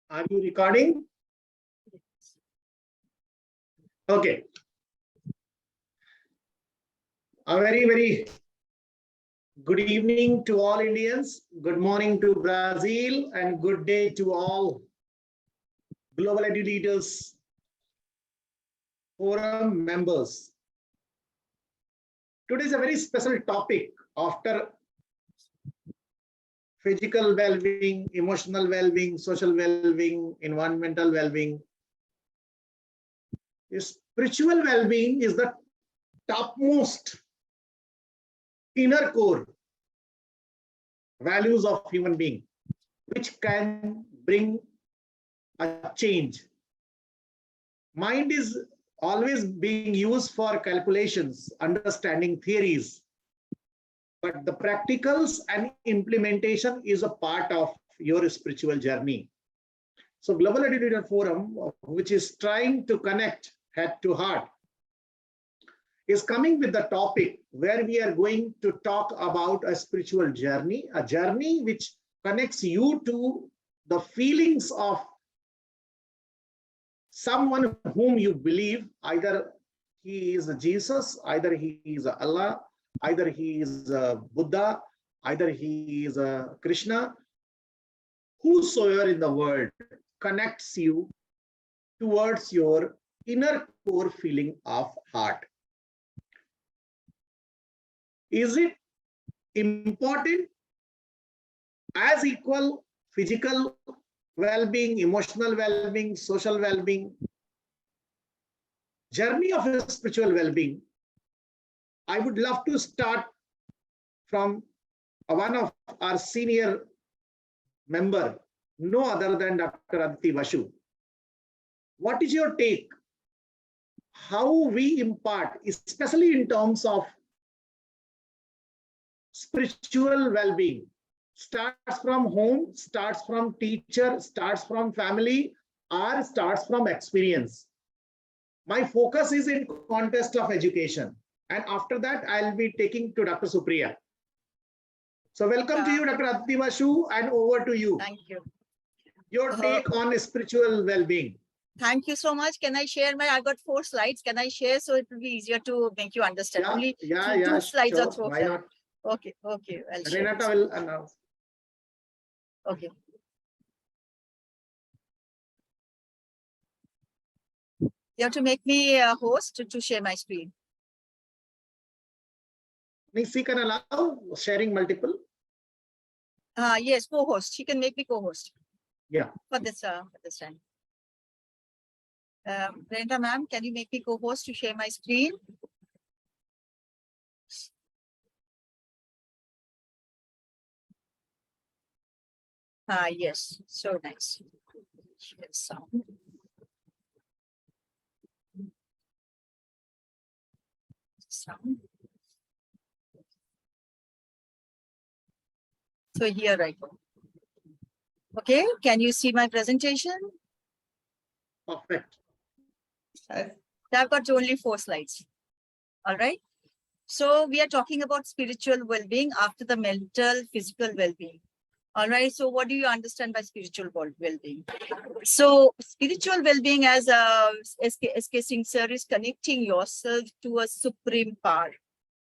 Are you recording? Okay. A very good evening to all Indians. Good morning to Brazil and good day to all Global Edu Leaders Forum members. Today is a very special topic after physical well-being, emotional well-being, social well-being, environmental well-being. Spiritual well-being is the topmost inner core values of human being, which can bring a change. Mind is always being used for calculations, understanding theories, but the practicals and implementation is a part of your spiritual journey. So Global Edu Leader Forum, which is trying to connect head to heart, is coming with the topic where we are going to talk about a spiritual journey, a journey which connects you to the feelings of someone whom you believe, either he is Jesus, either he is Allah, either he is Buddha, either he is Krishna. Whosoever in the world connects you towards your inner core feeling of heart. Is it important as equal physical well-being, emotional well-being, social well-being, journey of a spiritual well-being? I would love to start from one of our senior member, no other than Dr. Aditi Vasu. What is your take? How we impart, especially in terms of spiritual well-being, starts from home, starts from teacher, starts from family, or starts from experience. My focus is in context of education, and after that I'll be taking to Dr. Supriya. So welcome to you, Dr. Aditi Vasu, and over to you. Thank you. Your take on spiritual well-being. Thank you so much. Can I share I got 4 slides. Can I share so it will be easier to make you understand? Only two slides sure. or 3. Why not? Okay. I'll share. Renata will announce. Okay. You have to make me a host to share my screen. She can allow sharing multiple. Yes, co-host. She can make me co-host. Yeah. For this time. Brenda ma'am, can you make me co-host to share my screen? Yes, so nice. Share sound. So here I go. Okay, can you see my presentation? Perfect. I've got only 4 slides. All right. So we are talking about spiritual well-being after the mental, physical well-being. All right. So what do you understand by spiritual well-being? So spiritual well-being, as SK Singh sir, is connecting yourself to a supreme power.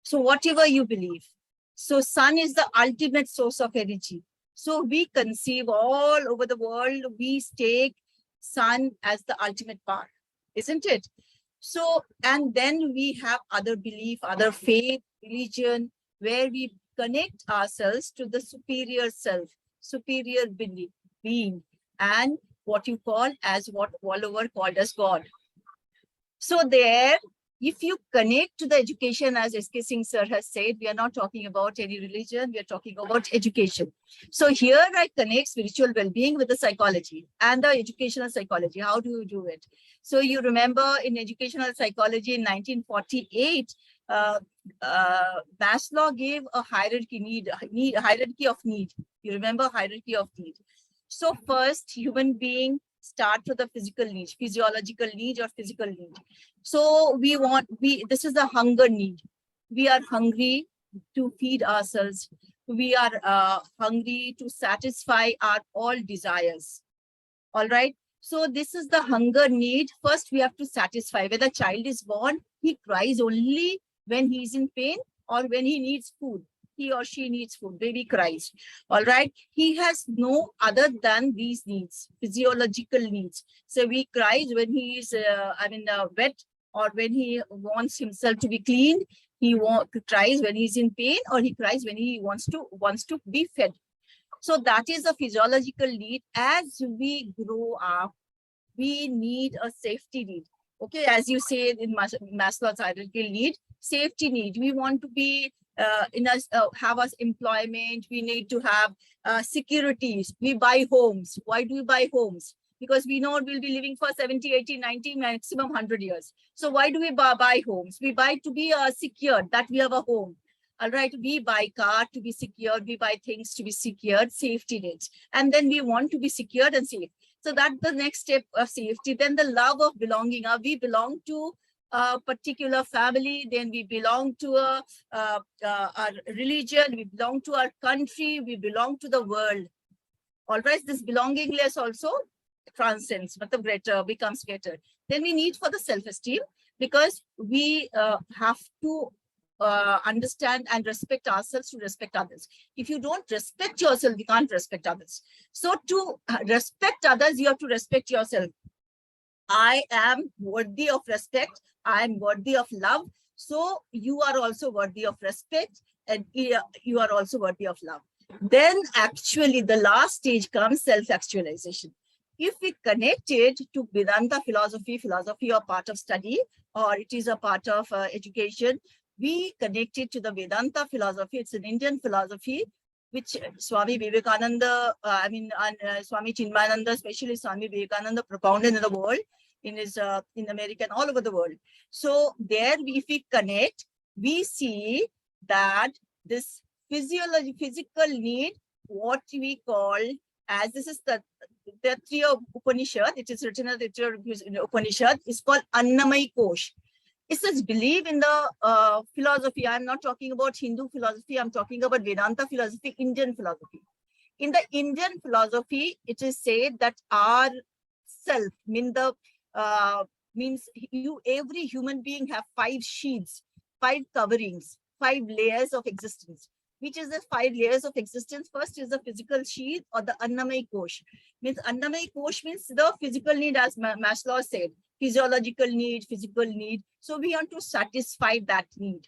So whatever you believe. So sun is the ultimate source of energy. So we conceive all over the world, we take sun as the ultimate power, isn't it? So, and then we have other belief, other faith, religion, where we connect ourselves to the superior self, superior being, and what you call as what Wallower called as God. So there, if you connect to the education, as SK Singh sir has said, we are not talking about any religion, we are talking about education. So here I connect spiritual well-being with the psychology and the educational psychology. How do you do it? So you remember in educational psychology in 1948, Maslow gave a hierarchy of need. You remember hierarchy of need. So first, human being start with the physical need, physiological need or physical need. So this is the hunger need. We are hungry to feed ourselves. We are hungry to satisfy our all desires. All right. So this is the hunger need. First, we have to satisfy. When a child is born, he cries only when he is in pain or when he needs food. He or she needs food. Baby cries. All right. He has no other than these needs, physiological needs. So he cries when he is, wet, or when he wants himself to be cleaned. He cries when he's in pain, or he cries when he wants to be fed. So that is a physiological need. As we grow up, we need a safety need. Okay, as you say in Maslow's hierarchical need, safety need. We want to be have us employment. We need to have securities. We buy homes. Why do we buy homes? Because we know we'll be living for 70, 80, 90, maximum 100 years. So why do we buy homes? We buy to be secured, that we have a home. All right, we buy car to be secured, we buy things to be secured, safety nets, and then we want to be secured and safe. So that's the next step of safety. Then the love of belonging. We belong to a particular family, then we belong to our religion, we belong to our country, we belong to the world. All right, this belongingness also transcends, but the greater becomes greater. Then we need for the self-esteem, because we have to understand and respect ourselves to respect others. If you don't respect yourself, you can't respect others. So to respect others, you have to respect yourself. I am worthy of respect. I am worthy of love. So you are also worthy of respect, and you are also worthy of love. Then actually the last stage comes self-actualization. If we connect it to Vedanta philosophy or part of study, or it is a part of education, we connect it to the Vedanta philosophy. It's an Indian philosophy, which Swami Vivekananda, Swami Chinmayananda, especially Swami Vivekananda, propounded in the world, in America and all over the world. So there, if we connect, we see that this physical need, what we call as, this is the three of Upanishad, it is written as the Upanishad, is called Annamay Kosh. It says believe in the philosophy. I'm not talking about Hindu philosophy. I'm talking about Vedanta philosophy, Indian philosophy. In the Indian philosophy, it is said that our self, means every human being have 5 sheets, 5 coverings, 5 layers of existence. Which is the 5 layers of existence? First is the physical sheath, or the Annamay Kosh. Means Annamay Kosh means the physical need, as Maslow said, physiological need, physical need. So we want to satisfy that need.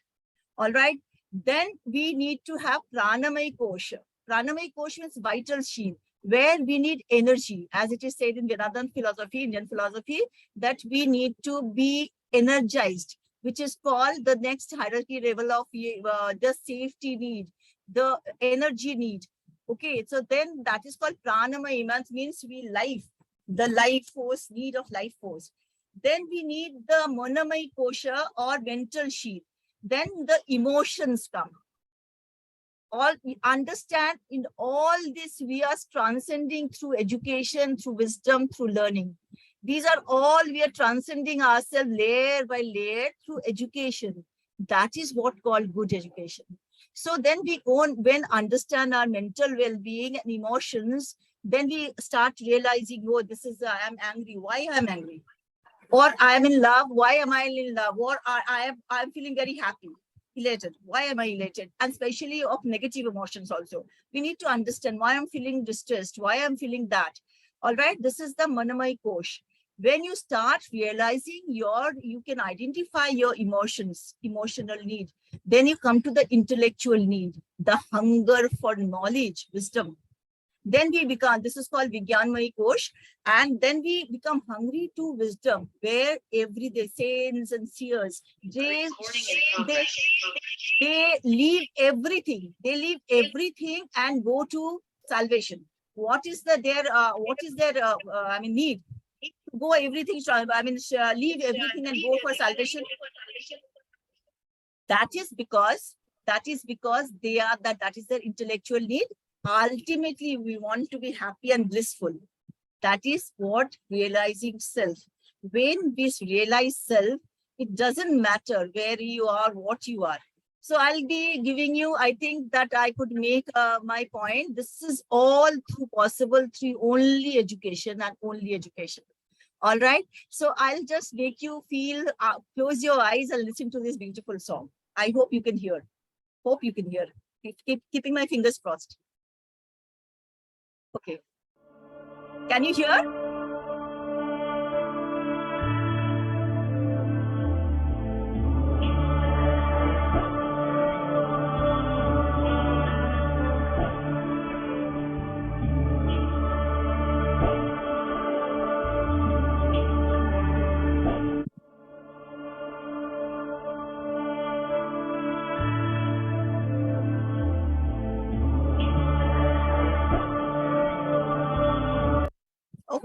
All right. Then we need to have Pranamay Kosha. Pranamay Kosha means vital sheath, where we need energy, as it is said in Vedantan philosophy, Indian philosophy, that we need to be energized, which is called the next hierarchy level of the safety need, the energy need. Okay, so then that is called Pranamay, means the life force, need of life force. Then we need the Manamay Kosha, or mental sheath. Then the emotions come. All we understand, in all this we are transcending through education, through wisdom, through learning. These are all, we are transcending ourselves layer by layer through education. That is what called good education. So then we when understand our mental well-being and emotions, then we start realizing, oh, this is, I am angry. Why I am angry? Or I am in love. Why am I in love? Or I am feeling very happy, elated. Why am I elated? And especially of negative emotions also. We need to understand why I'm feeling distressed, why I'm feeling that. All right, this is the Manamay Kosh. When you start realizing you can identify your emotions, emotional need, then you come to the intellectual need, the hunger for knowledge, wisdom. Then we become, this is called Vigyanmay Kosh, and then we become hungry to wisdom, where every day saints and seers, they leave everything. They leave everything and go to salvation. What is their need? Go everything, leave everything and go for salvation. That is because they are that is their intellectual need. Ultimately, we want to be happy and blissful. That is what realizing self. When we realize self, it doesn't matter where you are, what you are. So I'll be giving you, I think that I could make my point. This is all through possible through only education and only education. All right. So I'll just make you feel, close your eyes and listen to this beautiful song. I hope you can hear. Hope you can hear. Keeping my fingers crossed. Okay. Can you hear?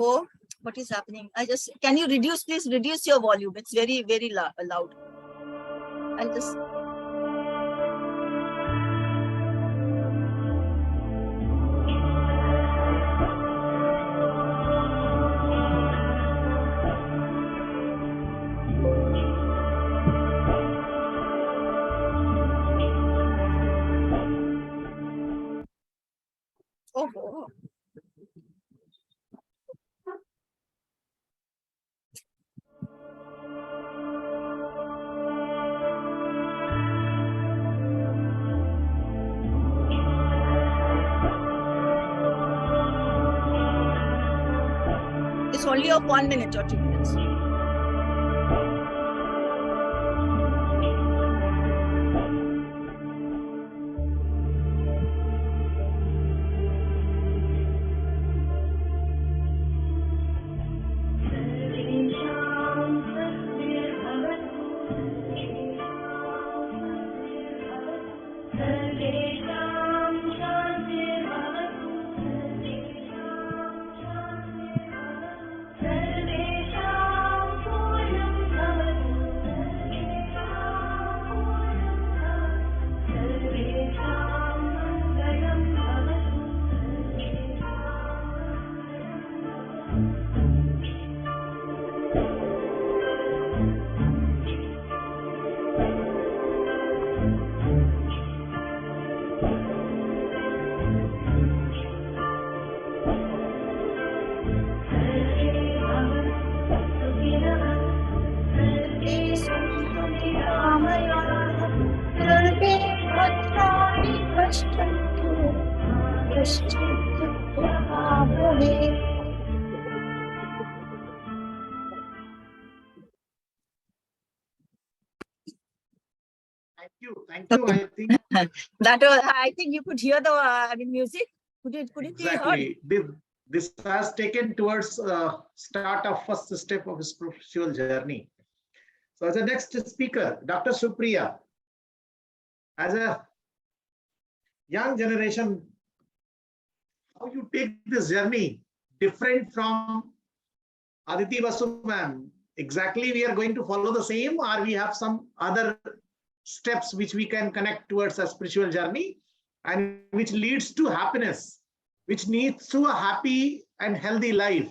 Oh, what is happening? Can you please reduce your volume? It's very, very loud. I'll just. Oh. It's only of 1 minute or 2 minutes. Thank you. Thank you. I think that I think you could hear the music. Could it be heard? exactly. This has taken towards start of first step of his spiritual journey. So as the next speaker, Dr. Supriya, as a young generation, how you take this journey different from Aditi Basu ma'am? Exactly, we are going to follow the same, or we have some other steps which we can connect towards a spiritual journey and which leads to happiness, which leads to a happy and healthy life.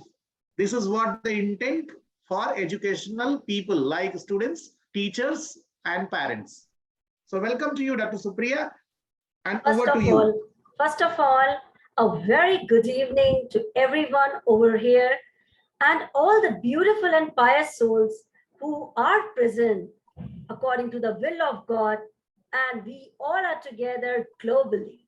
This is what the intent for educational people like students, teachers, and parents. So welcome to you, Dr. Supriya, and over to you. First of all, a very good evening to everyone over here and all the beautiful and pious souls who are present according to the will of God, and we all are together globally.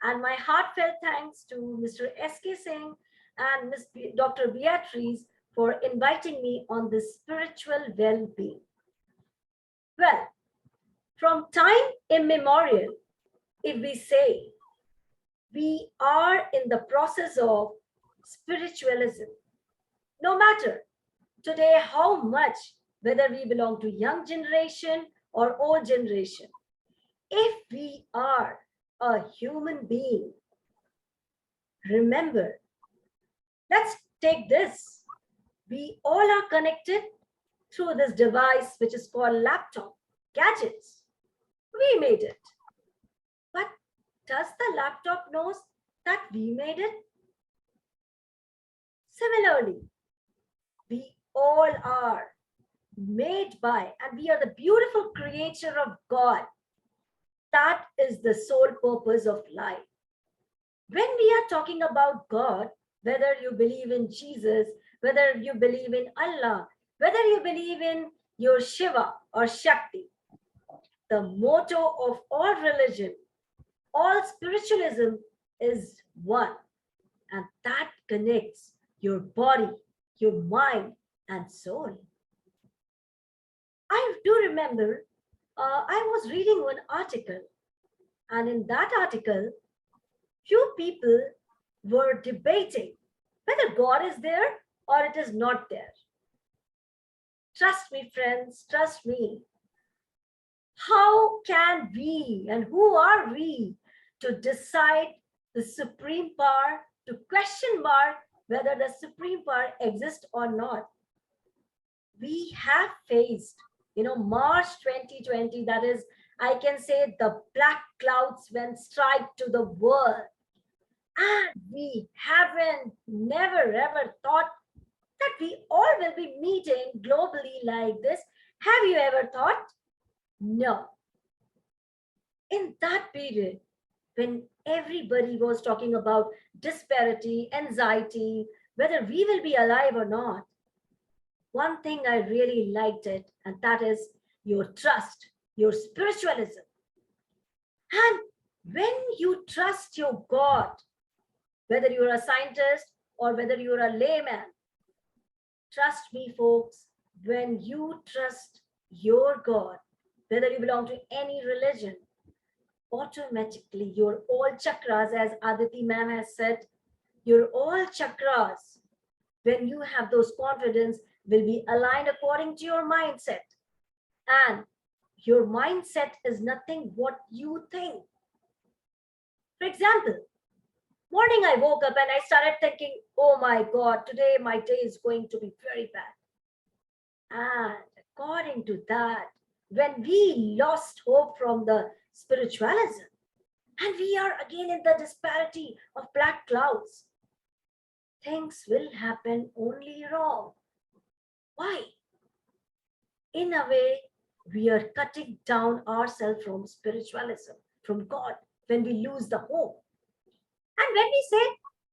And my heartfelt thanks to Mr. S.K. Singh and Dr. Beatrice for inviting me on this spiritual well-being. Well, from time immemorial, if we say, we are in the process of spiritualism. No matter today how much, whether we belong to young generation or old generation, if we are a human being, remember, let's take this. We all are connected through this device, which is called laptop, gadgets. We made it. But does the laptop knows that we made it? Similarly, we all are made by, and we are the beautiful creature of God. that is the sole purpose of life. When we are talking about God, whether you believe in Jesus, whether you believe in Allah, whether you believe in your Shiva or Shakti, the motto of all religion, all spiritualism is one, and that connects your body, your mind, and soul. I do remember I was reading one article, and in that article, few people were debating whether God is there or it is not there. Trust me, friends, trust me. How can we and who are we to decide the supreme power, to question mark whether the supreme power exists or not? We have faced, March 2020, that is, I can say the black clouds went straight to the world. And we haven't never ever thought that we all will be meeting globally like this. Have you ever thought? No. In that period, when everybody was talking about disparity, anxiety, whether we will be alive or not, one thing I really liked it, and that is your trust, your spiritualism. And when you trust your God, whether you're a scientist or whether you're a layman, trust me, folks, when you trust your God, whether you belong to any religion, automatically your all chakras, as Aditi ma'am has said, your all chakras, when you have those confidence, will be aligned according to your mindset. And your mindset is nothing what you think. For example, morning I woke up and I started thinking, oh my God, today my day is going to be very bad. And according to that, when we lost hope from the spiritualism, and we are again in the disparity of black clouds, things will happen only wrong. Why? In a way, we are cutting down ourselves from spiritualism, from God, when we lose the hope. And when we say,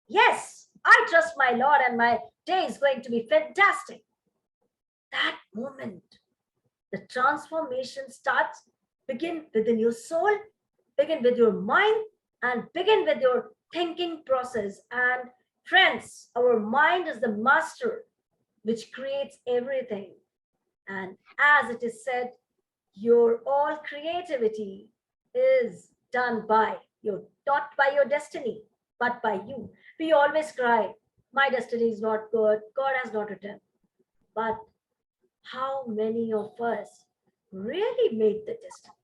yes, I trust my Lord and my day is going to be fantastic, that moment, the transformation starts, begin within your soul, begin with your mind, and begin with your thinking process. And friends, our mind is the master which creates everything. And as it is said, your all creativity is done by you, not by your destiny, but by you. We always cry, my destiny is not good, God has not written. But how many of us really made the destiny?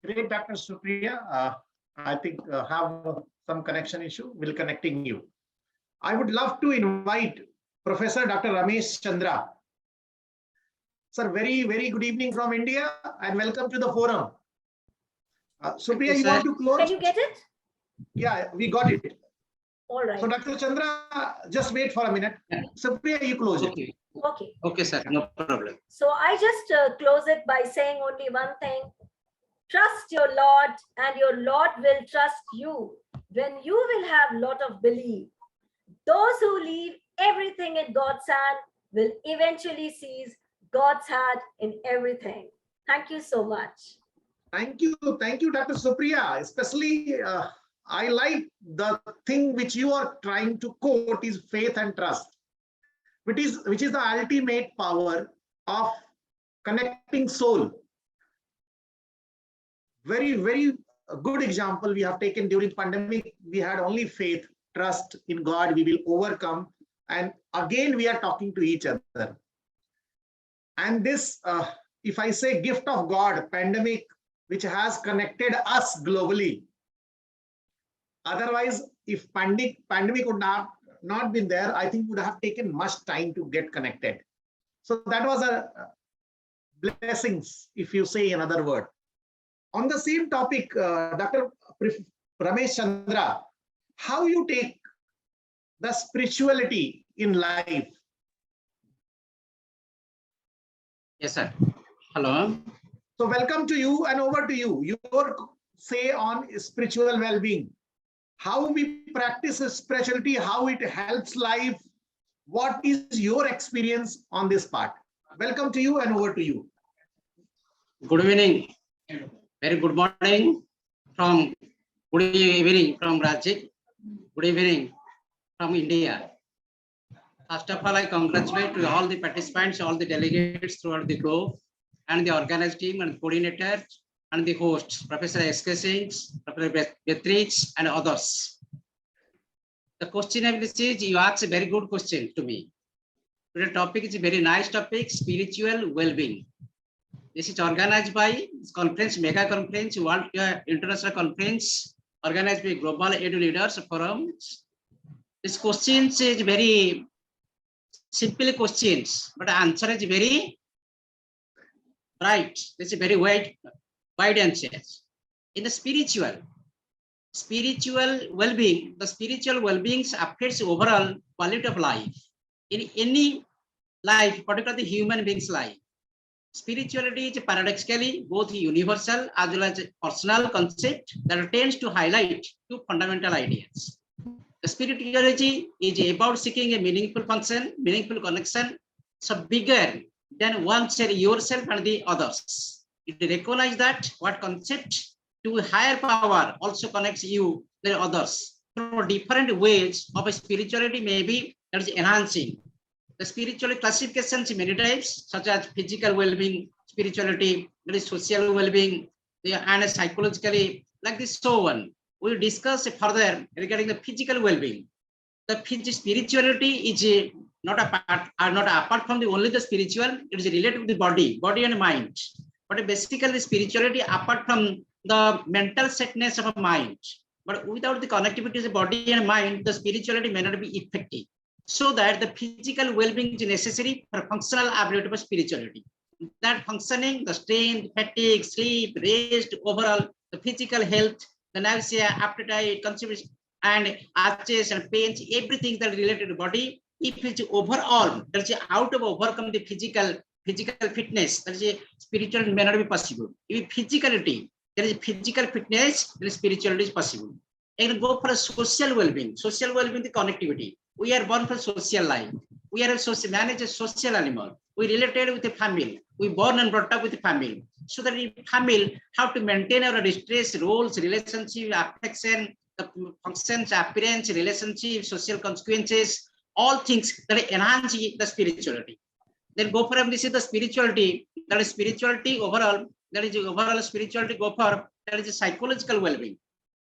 Great, Dr. Supriya. I think have some connection issue. We'll connecting you. I would love to invite Professor Dr. Ramesh Chandra. Sir, very good evening from India and welcome to the forum. Supriya, you want to close? Can you get it? Yeah, we got it. All right. So Dr. Chandra, just wait for a minute. Supriya, you close it. Okay. Okay, sir. No problem. So I just close it by saying only one thing. Trust your Lord and your Lord will trust you. When you will have lot of belief, those who leave everything in God's hand will eventually seize God's hand in everything. Thank you so much. Thank you, Dr. Supriya. Especially, I like the thing which you are trying to quote is faith and trust, which is the ultimate power of connecting soul. Very good example we have taken during pandemic. We had only faith, trust in God, we will overcome. And again, we are talking to each other. And this, if I say gift of God, pandemic, which has connected us globally. Otherwise, if pandemic would not been there, I think would have taken much time to get connected. So that was a blessings, if you say another word. On the same topic, Dr. Ramesh Chandra, how you take the spirituality in life? Yes, sir. Hello. So welcome to you and over to you. Your say on spiritual well-being. How we practice spirituality, how it helps life. What is your experience on this part? Welcome to you and over to you. Good evening. Very good morning from good evening from Ranchi. Good evening from India. First of all, I congratulate to all the participants, all the delegates throughout the globe, and the organized team and coordinator and the hosts, Professor S.K. Singh, Professor Beatrice, and others. The question of this is, you asked a very good question to me. Today's topic is a very nice topic, spiritual well-being. This is organized by this conference, mega conference, World International Conference, organized by Global Edu Leaders Forums. This question is very simple questions, but the answer is very right. This is very wide answer. In the spiritual well-being, the spiritual well-being affects overall quality of life. In any life, particularly the human being's life. Spirituality is paradoxically both universal as well as a personal concept that tends to highlight two fundamental ideas. The spirituality is about seeking a meaningful function, meaningful connection, so bigger than oneself, yourself and the others. It recognizes that what concept to a higher power also connects you with others through different ways of spirituality may be that is enhancing. The spiritual classifications many types, such as physical well-being, spirituality, there is social well-being, and psychologically, like this so on. We'll discuss further regarding the physical well-being. The spirituality is not apart from the only the spiritual, it is related to the body and mind. But basically spirituality apart from the mental setness of a mind. But without the connectivity of the body and mind, the spirituality may not be effective. So that the physical well-being is necessary for functional ability of spirituality. That functioning, the strain, fatigue, sleep, rest, overall, the physical health, the nausea, appetite, constipation, and arches and pains, everything that is related to the body, if it's overall, that's out of overcome the physical fitness, that is a spiritual may not be possible. If physicality, there is physical fitness, then spirituality is possible. And go for a social well-being. Social well-being, the connectivity. We are born for social life. We are a social, manage a social animal. We related with the family. We born and brought up with the family. So that in family, how to maintain our distress, roles, relationship, affection, the functions, appearance, relationship, social consequences, all things that enhance the spirituality. Then go for this is the spirituality. That is spirituality overall. That is overall spirituality. Go for that is a psychological well-being.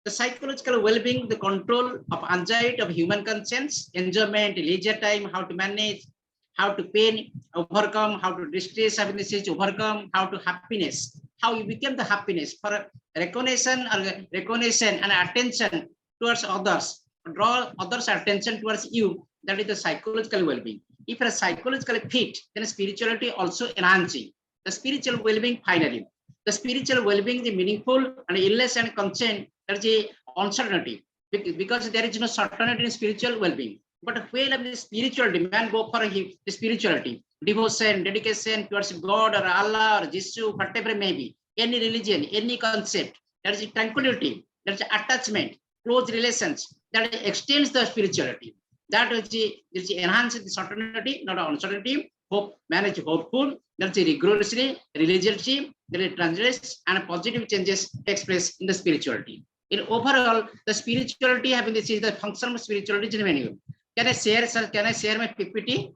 The psychological well-being, the control of anxiety of human conscience, enjoyment, leisure time, how to manage, how to pain, overcome, how to distress, happiness, overcome, how to happiness, how you become the happiness for recognition and attention towards others, draw others' attention towards you. That is the psychological well-being. If you are psychologically fit, then spirituality also enhancing. The spiritual well-being finally. The spiritual well-being is meaningful and illness and consent. There is a uncertainty because there is no certainty in spiritual well-being. But when of the spirituality, man go for the spirituality, devotion, dedication towards God or Allah or Jesus, whatever it may be, any religion, any concept, there is a tranquility, there is attachment, close relations that extends the spirituality. That is enhances the certainty, not uncertainty. Hope, manage hopeful. That's rigorously religiously, there is transgress and positive changes takes place in the spirituality. In overall, the spirituality having this is the function of spirituality in menu. Can I share, sir? Can I share my PPT?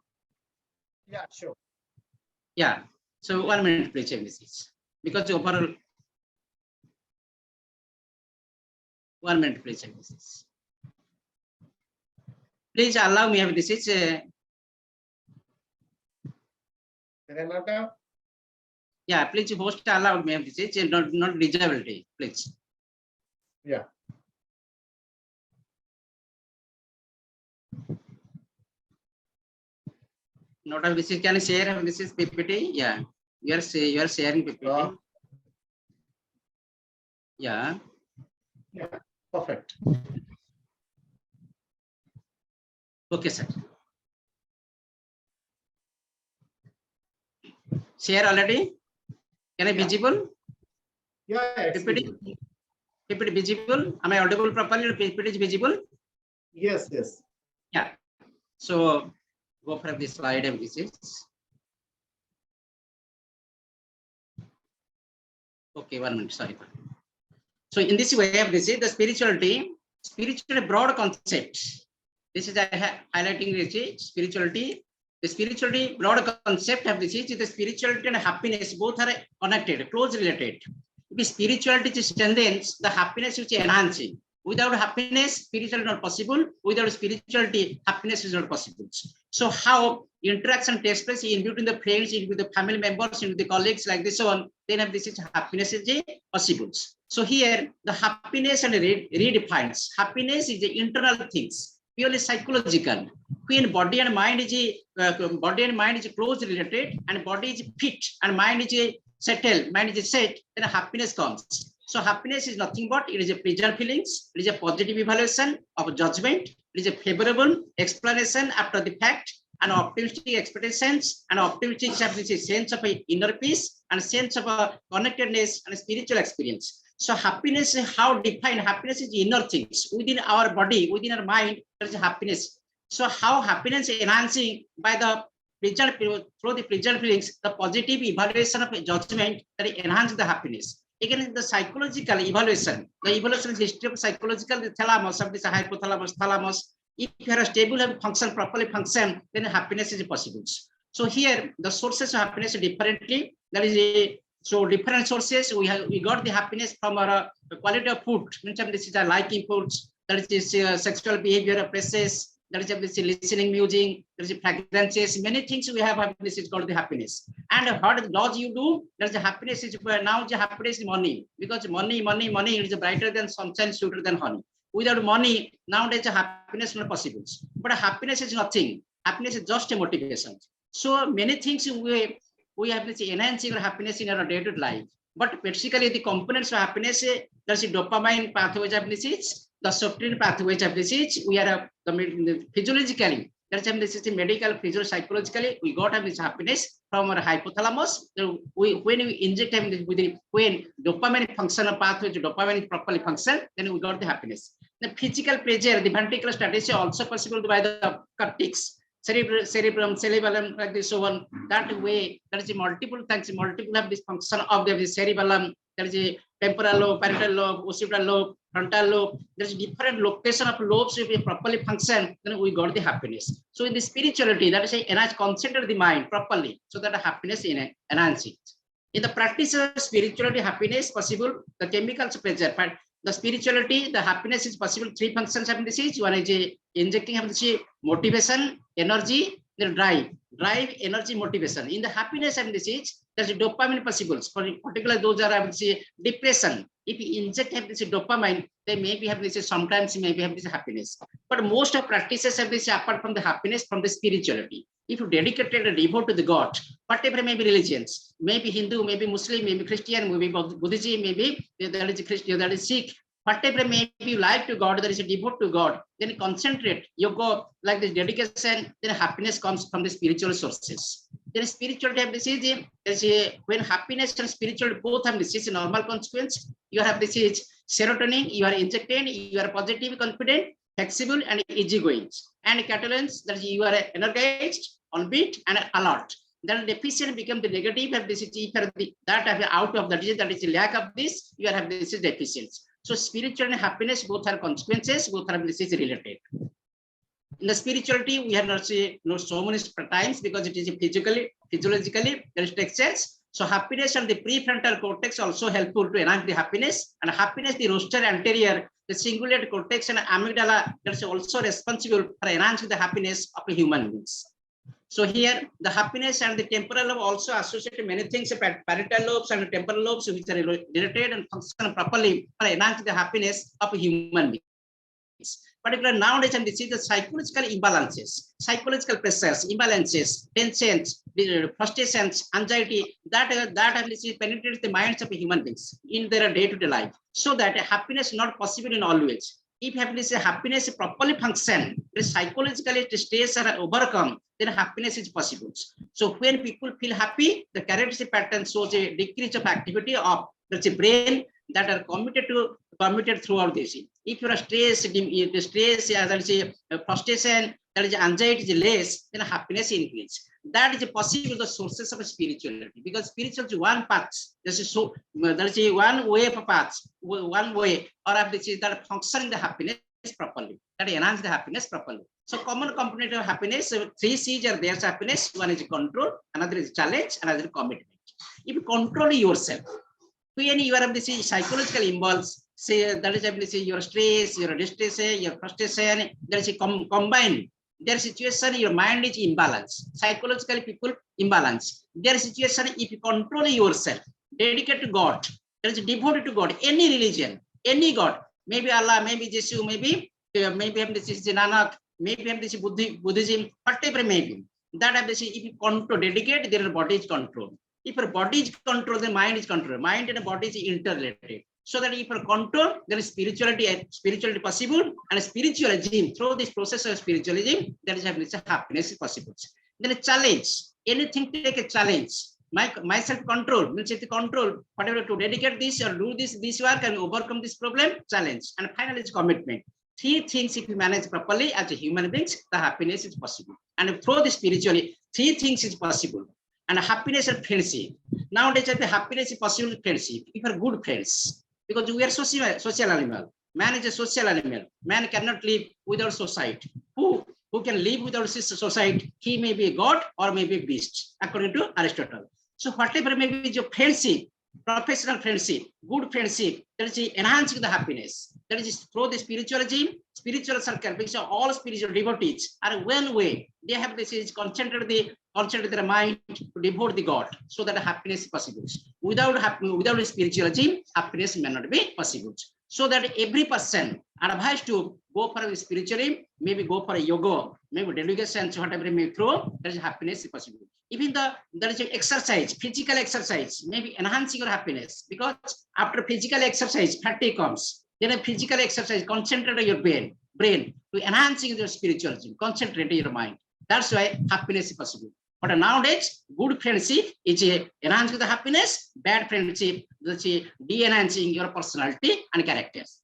Yeah, sure. Yeah. So 1 minute, please check this. Because overall, 1 minute, please check this. Please allow me have this is Renata? yeah, please host allowed me have this is not disability, please. Yeah. Not of this is can I share this is PPT? Yeah, you are sharing PPT. Yeah. Yeah, perfect. Okay, sir. Share already? Can I Yeah. visible? Yeah, it's PPT, visible. PPT visible? Am I audible properly? PPT is visible? Yes, yes. Yeah. So go for this slide and this is. Okay, 1 minute, sorry. So in this way, this is the spirituality broad concept. This is highlighting this spirituality. The spirituality broad concept of this is the spirituality and happiness both are connected, closely related. If spirituality strengthens, the happiness which is enhancing. Without happiness, spirituality not possible. Without spirituality, happiness is not possible. So how interaction takes place in between the friends, in with the family members, in with the colleagues like this one, then this is happiness is possible. So here the happiness and redefines. Happiness is the internal things, purely psychological. When body and mind is closely related, and body is fit and mind is settled, mind is set, then happiness comes. So happiness is nothing but it is a pleasant feelings, it is a positive evaluation of judgment, it is a favorable explanation after the fact, and optimistic expectations, and optimistic sense of inner peace and sense of connectedness and spiritual experience. So happiness, how defined? Happiness is inner things within our body, within our mind. There is happiness. So how happiness is enhancing by the pleasant, through the pleasant feelings, the positive evaluation of judgment that enhance the happiness. Again, the psychological evaluation. The evaluation is history of psychological, the thalamus of this hypothalamus, thalamus. If you have a stable function, properly function, then happiness is possible. So here the sources of happiness differently. There is a so different sources. We got the happiness from our quality of food. This is a liking foods. That is sexual behavior, places. That is listening music. There is fragrances. Many things we have. This is called the happiness. And what laws you do? There's a happiness is now the happiness is money, because money is brighter than sunshine, sweeter than honey. Without money, nowadays happiness is not possible. But happiness is nothing. Happiness is just a motivation. So many things we have this enhancing happiness in our day-to-day life. But basically the components of happiness, there's a dopamine pathways of disease, the serotonin pathways of disease. We are physiologically, this is the medical, physio, psychologically, we got this happiness from our hypothalamus. So when we inject when dopamine functional pathway, dopamine properly function, then we got the happiness. The physical pleasure, the ventricular status also possible by the cortex. Cerebrum, cerebellum, like this, so on. That way, there is a multiple things, multiple of this function of the cerebellum. There is a temporal lobe, parietal lobe, occipital lobe, frontal lobe. There is different location of lobes if we properly function, then we got the happiness. So in the spirituality, that is a concentrate the mind properly, so that happiness in enhancing. In the practice of spirituality, happiness possible, the chemicals pleasure. The spirituality, the happiness is possible. Three functions of this is one is injecting of this motivation, energy, then drive, energy, motivation. In the happiness of this is there's a dopamine possible. For particular, those are I would say depression. If you inject have this dopamine, they maybe have this sometimes maybe have this happiness. But most of practices have this apart from the happiness from the spirituality. If you dedicated a devote to the God, whatever may be religions, maybe Hindu, maybe Muslim, maybe Christian, maybe Buddhism, maybe that is Christian, that is Sikh, whatever may be like to God, there is a devote to God, then concentrate, you go like this dedication, then happiness comes from the spiritual sources. Then spirituality is when happiness and spirituality both have this is a normal consequence. You have this is serotonin, you are injected, you are positive, confident, flexible, and easygoing. And catalans, that you are energized, on beat, and alert. Then deficient become the negative of this is that out of that is the lack of this, you have this is deficiency. So spiritual and happiness both are consequences, both are this is related. In the spirituality, we have not seen so many times because it is physiologically restrictions. So happiness and the prefrontal cortex also helpful to enhance the happiness. And happiness, the rostral anterior, the cingulate cortex and amygdala, that's also responsible for enhancing the happiness of a human beings. So here, the happiness and the temporal lobe also associated many things, parietal lobes and temporal lobes, which are related and function properly for enhancing the happiness of a human being. Particularly nowadays, and this is the psychological imbalances, psychological pressures, imbalances, tensions, frustrations, anxiety, that penetrates the minds of human beings in their day-to-day life. So that happiness is not possible in all ways. if happiness properly function, psychologically stress are overcome, then happiness is possible. So when people feel happy, the characteristic pattern shows a decrease of activity of the brain that are committed throughout this. If you are stressed, the stress, frustration, that is anxiety is less, then happiness increase. That is possible the sources of spirituality, because spirituality is one path. This is so there is one way of path, one way or that functioning the happiness properly, that enhance the happiness properly. So common component of happiness, three C's are there. Happiness, one is control, another is challenge, another is commitment. If you control yourself, when you are psychological impulse, say that is your stress, your distress, your frustration, there is a combined. Their situation, your mind is imbalance. Psychologically, people imbalance. Their situation, if you control yourself, dedicate to God, there is devoted to God, any religion, any God, maybe Allah, maybe Jesus, maybe this is Nanak, maybe this is Buddhism, whatever maybe. That if you control, dedicate, their body is controlled. If your body is controlled, the mind is controlled. Mind and body is interrelated. So that if you control, then spirituality possible, and spiritualism, through this process of spiritualism, there is happiness is possible. Then a challenge, anything take a challenge. My self-control means if control, whatever to dedicate this or do this work and overcome this problem, challenge. And finally, it's commitment. Three things, if you manage properly as a human beings, the happiness is possible. And through the spiritually, three things is possible. And happiness and friendship. Nowadays, the happiness is possible with friendship. If you are good friends, because we are social animal. Man is a social animal. Man cannot live without society. Who can live without society? He may be a god or may be a beast, according to Aristotle. So whatever may be your friendship, professional friendship, good friendship, that is enhancing the happiness. That is through the spiritualism, spiritual circle, because all spiritual devotees are one way. They have this is concentrate their mind to devote the God, so that happiness is possible. Without spiritualism, happiness may not be possible. So that every person are advised to go for spiritualism, maybe go for a yoga, maybe dedication, whatever may throw, there is happiness is possible. Even there is exercise, physical exercise, maybe enhancing your happiness, because after physical exercise, fatigue comes. Then a physical exercise, concentrate on your brain to enhancing your spiritualism, concentrate your mind. That's why happiness is possible. But nowadays, good friendship is enhancing the happiness, bad friendship is de-enhancing your personality and characters.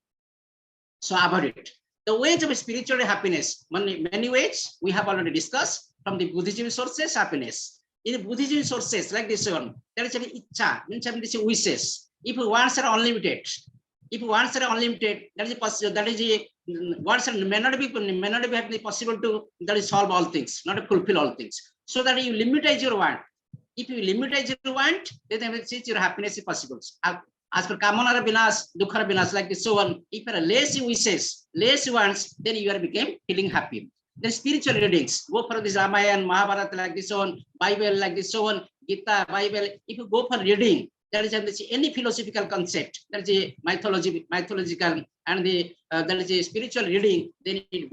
So avoid it. The ways of spiritual happiness, many ways we have already discussed. From the Buddhism sources, happiness. In the Buddhism sources, like this one, there is an icha, means this wishes. If wants are unlimited, that is possible. That is wants may not be possible to that is solve all things, not to fulfill all things. So that you limitize your want. If you limitize your want, then your happiness is possible. As per Kamana Binas, Dukkha Binas, like this one, if you are less wishes, less wants, then you are became feeling happy. The spiritual readings, go for this Ramayana, Mahabharata, like this one, Bible, like this one, Gita, Bible. If you go for reading, there is any philosophical concept, there is a mythological, and there is a spiritual reading, then it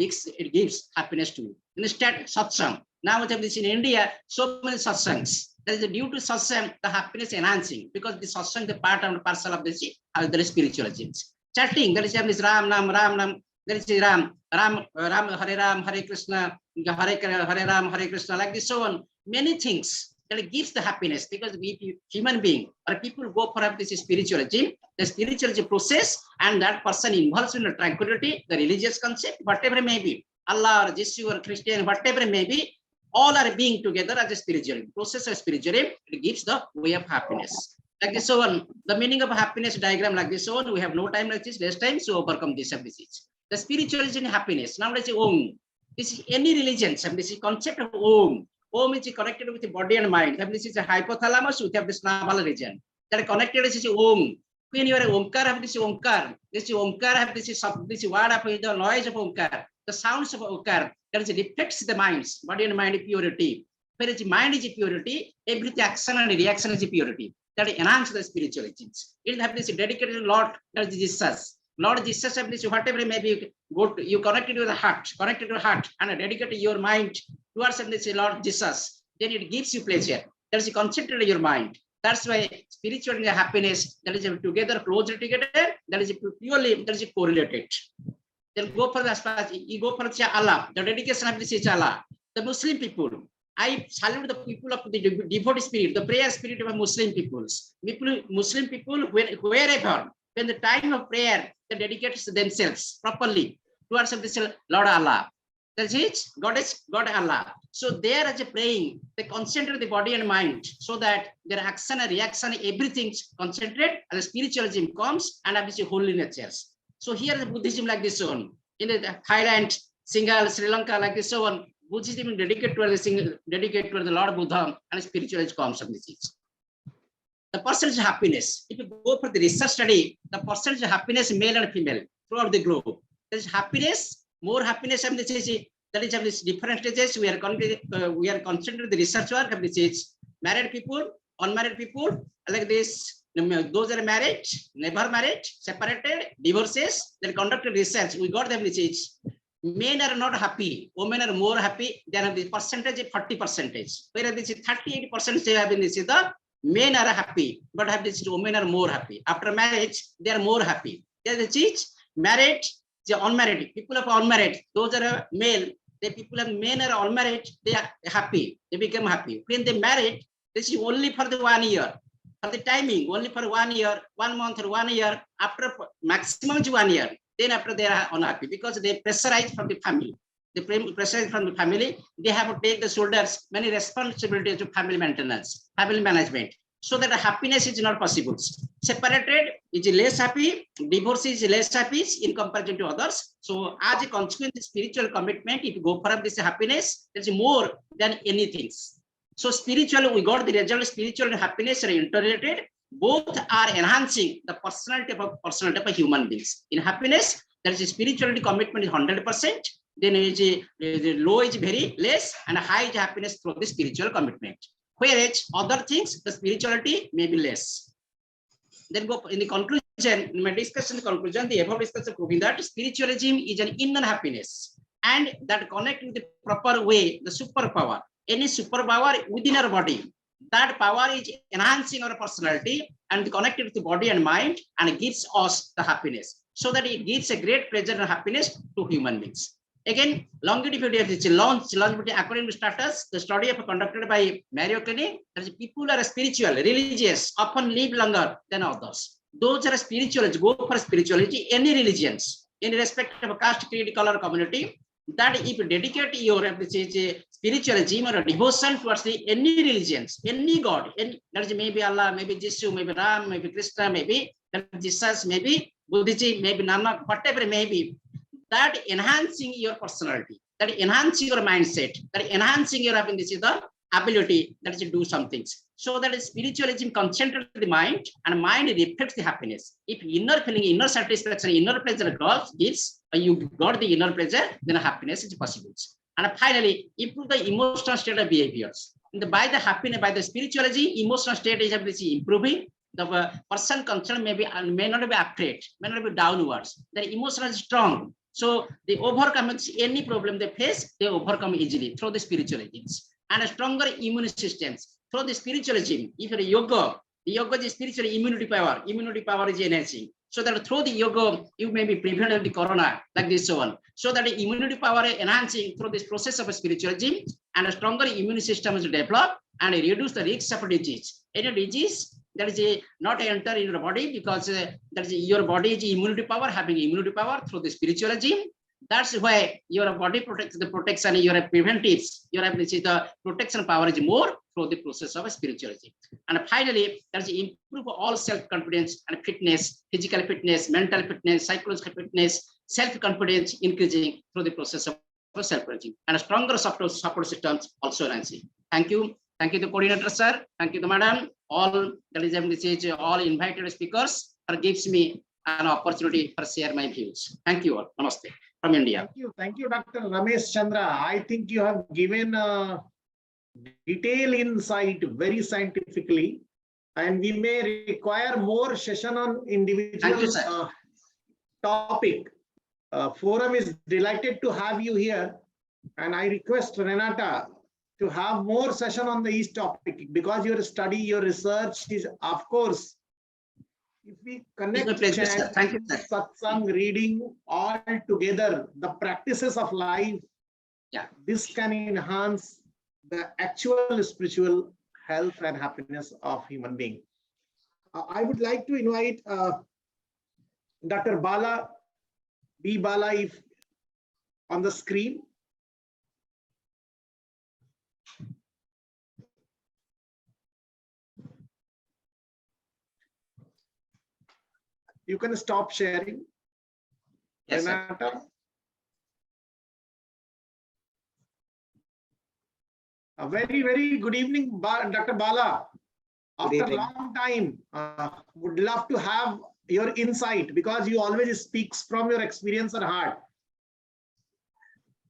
gives happiness to you. Instead, satsang. Now we have this in India, so many satsangs. That is due to satsang, the happiness enhancing, because the satsang, the part and parcel of the spiritualism. Chatting, there is this Ram Nam. There is Ram, Hare Krishna, Hare Ram, Hare Krishna, like this, so on. Many things that gives the happiness, because we human being or people go for this spiritualism, the spiritualism process, and that person involves in the tranquility, the religious concept, whatever it may be, Allah or Jesus or Christian, whatever it may be, all are being together as a spiritualism. Process of spiritualism, it gives the way of happiness. Like this, so on. The meaning of happiness diagram, like this, so on. We have no time like this, less time to overcome this and this. The spiritualism happiness. Now let's say Om. This is any religion. This is concept of Om. Om is connected with the body and mind. This is a hypothalamus. We have this navel region. That are connected is Om. When you are Omkar, have this Omkar. This Omkar have this word of the noise of Omkar. The sounds of Omkar. That is reflects the minds, body and mind purity. Whereas the mind is purity, every action and reaction is purity. That enhance the spirituality. It have this dedicated Lord, that is Jesus. Lord Jesus, whatever it may be, you connected to the heart, and dedicate your mind towards this Lord Jesus. Then it gives you pleasure. That is concentrated in your mind. That's why spiritual and happiness, that is together, closer together, that is purely, that is correlated. Then go for the you go for Allah, the dedication of this is Allah. The Muslim people, I salute the people of the devout spirit, the prayer spirit of Muslim peoples. Muslim people, wherever, when the time of prayer, they dedicate themselves properly towards this Lord Allah. That is God Allah. So there as a praying, they concentrate the body and mind so that their action and reaction, everything concentrate, and the spiritualism comes and obviously holy natures. So here the Buddhism like this one. In the Thailand, Singal, Sri Lanka, like this one, Buddhism dedicated to the Lord Buddha, and spiritualism comes from this. The percentage of happiness. If you go for the research study, the percentage of happiness, male and female, throughout the globe, there is happiness, more happiness of this. That is of this different stages. We are concentrating the research work of this is married people, unmarried people, like this. Those are married, never married, separated, divorces, then conducted research. We got them this age. Men are not happy, women are more happy. They have the percentage of 40%. Whereas this is 38% they have been this is the men are happy, but have this women are more happy. After marriage, they are more happy. There is a change. Married, the unmarried, people of unmarried, those are male, the people of men are unmarried, they are happy, they become happy. When they married, this is only for the 1 year. For the timing, only for 1 year, 1 month or 1 year, after maximum 1 year, then after they are unhappy because they pressurize from the family. They pressurize from the family, they have to take the shoulders many responsibilities to family maintenance, family management, so that happiness is not possible. Separated is less happy, divorce is less happy in comparison to others. So as a consequence, spiritual commitment, if you go for this happiness, there's more than anything. So spiritually, we got the result. Spiritual and happiness are interrelated. Both are enhancing the personality of a human beings. In happiness, there is a spirituality commitment is 100%. Then the low is very less, and high is happiness through the spiritual commitment. Whereas other things, the spirituality may be less. Then go in the conclusion, in my discussion, the conclusion, the above discussion proving that spiritualism is an inner happiness, and that connect with the proper way, the superpower. Any superpower within our body, that power is enhancing our personality and connected with the body and mind, and gives us the happiness, so that it gives a great pleasure and happiness to human beings. Again, longevity of this longevity according to status, the study of conducted by Mayo Clinic, that people are spiritual, religious, often live longer than others. Those are spiritual, go for spirituality, any religions, in respect of caste, creed, color, community, that if you dedicate your spiritualism or devotion towards any religions, any God, that is maybe Allah, maybe Jesus, maybe Ram, maybe Krishna, maybe Jesus, maybe Buddhism, maybe Nanak, whatever it may be, that enhancing your personality, that enhancing your mindset, that enhancing your ability, that is to do some things. So that is spiritualism concentrates the mind, and mind reflects the happiness. If inner feeling, inner satisfaction, inner pleasure gives, you got the inner pleasure, then happiness is possible. And finally, improve the emotional state of behaviors. By the happiness, by the spiritualism, emotional state is improving. The person concerned may not be afraid, may not be downwards. The emotion is strong. So they overcome any problem they face, they overcome easily through the spiritualism. And a stronger immune systems through the spiritualism. If you're yoga, the yoga is spiritual immunity power is enhancing. So that through the yoga, you may be prevented the corona, like this one. So that the immunity power is enhancing through this process of spiritualism, and a stronger immune system is developed, and reduce the risk of disease. Any disease that is not enter in your body, because that is your body is immunity power, having immunity power through the spiritualism. That's why your body protects the protection, your preventives, your ability, the protection power is more through the process of spiritualism. And finally, there's improve all self-confidence and fitness, physical fitness, mental fitness, psychological fitness, self-confidence increasing through the process of self-confidence, and a stronger support systems also enhancing. Thank you. Thank you, the coordinator, sir. Thank you, the madam. All that is all invited speakers gives me an opportunity for share my views. Thank you all. Namaste from India. Thank you, Dr. Ramesh Chandra. I think you have given a detailed insight very scientifically, and we may require more session on individual topic. Forum is delighted to have you here, and I request Renata to have more session on the each topic, because your study, your research is, of course, If we It's connect my pleasure, sir. chant, Thank you, sir. satsang, reading all together, the practices of life, Yeah. this can enhance the actual spiritual health and happiness of human being. I would like to invite Dr. Bala, B. Bala, if on the screen. You can stop sharing. Yes, sir. Renata. A very, very good evening, Dr. Bala. Good After a evening. long time, would love to have your insight because you always speaks from your experience and heart.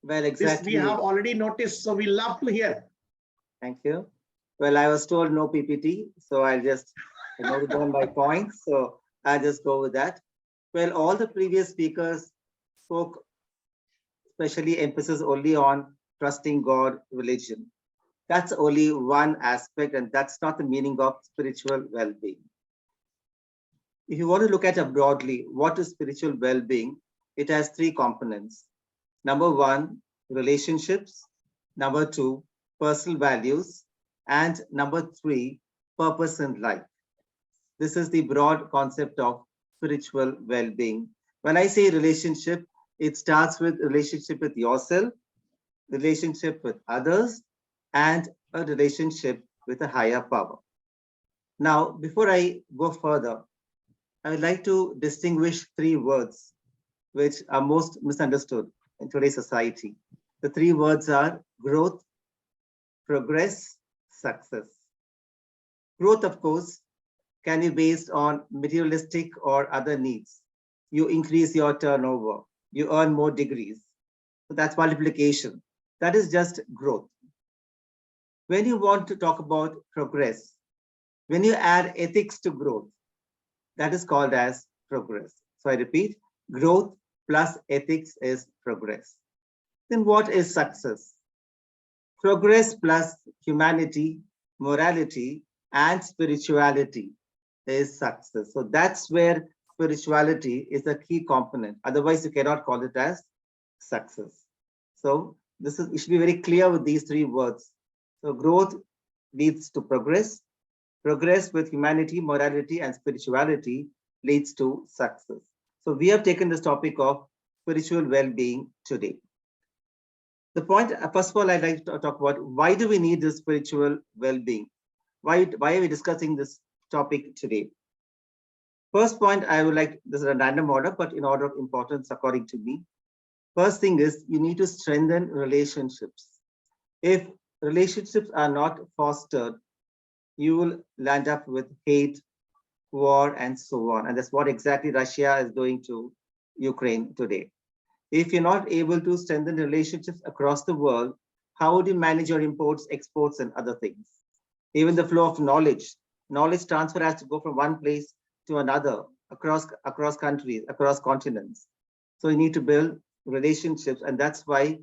Well, This we exactly. have already noticed, so we love to hear. Thank you. Well, I was told no PPT, so I'll just note down my points. So I'll just go with that. Well, all the previous speakers spoke, especially emphasis only on trusting God, religion. That's only one aspect, and that's not the meaning of spiritual well-being. If you want to look at it broadly, what is spiritual well-being? It has three components. Number one, relationships. Number two, personal values. And number three, purpose in life. This is the broad concept of spiritual well-being. When I say relationship, it starts with relationship with yourself, relationship with others, and a relationship with a higher power. Now, before I go further, I would like to distinguish three words which are most misunderstood in today's society. The three words are growth, progress, success. Growth, of course, can be based on materialistic or other needs. You increase your turnover, you earn more degrees. So that's multiplication. That is just growth. When you want to talk about progress, when you add ethics to growth, that is called as progress. So I repeat, growth plus ethics is progress. Then what is success? Progress plus humanity, morality, and spirituality is success. So that's where spirituality is a key component. Otherwise, you cannot call it as success. So this is, you should be very clear with these three words. So growth leads to progress. Progress with humanity, morality, and spirituality leads to success. So we have taken this topic of spiritual well-being today. The point, first of all, I'd like to talk about why do we need this spiritual well-being? Why are we discussing this topic today? First point, I would like, this is a random order, but in order of importance, according to me. First thing is you need to strengthen relationships. If relationships are not fostered, you will land up with hate, war, and so on. And that's what exactly Russia is doing to Ukraine today. If you're not able to strengthen relationships across the world, how would you manage your imports, exports, and other things? Even the flow of knowledge. Knowledge transfer has to go from one place to another, across countries, across continents. So you need to build relationships, and that's why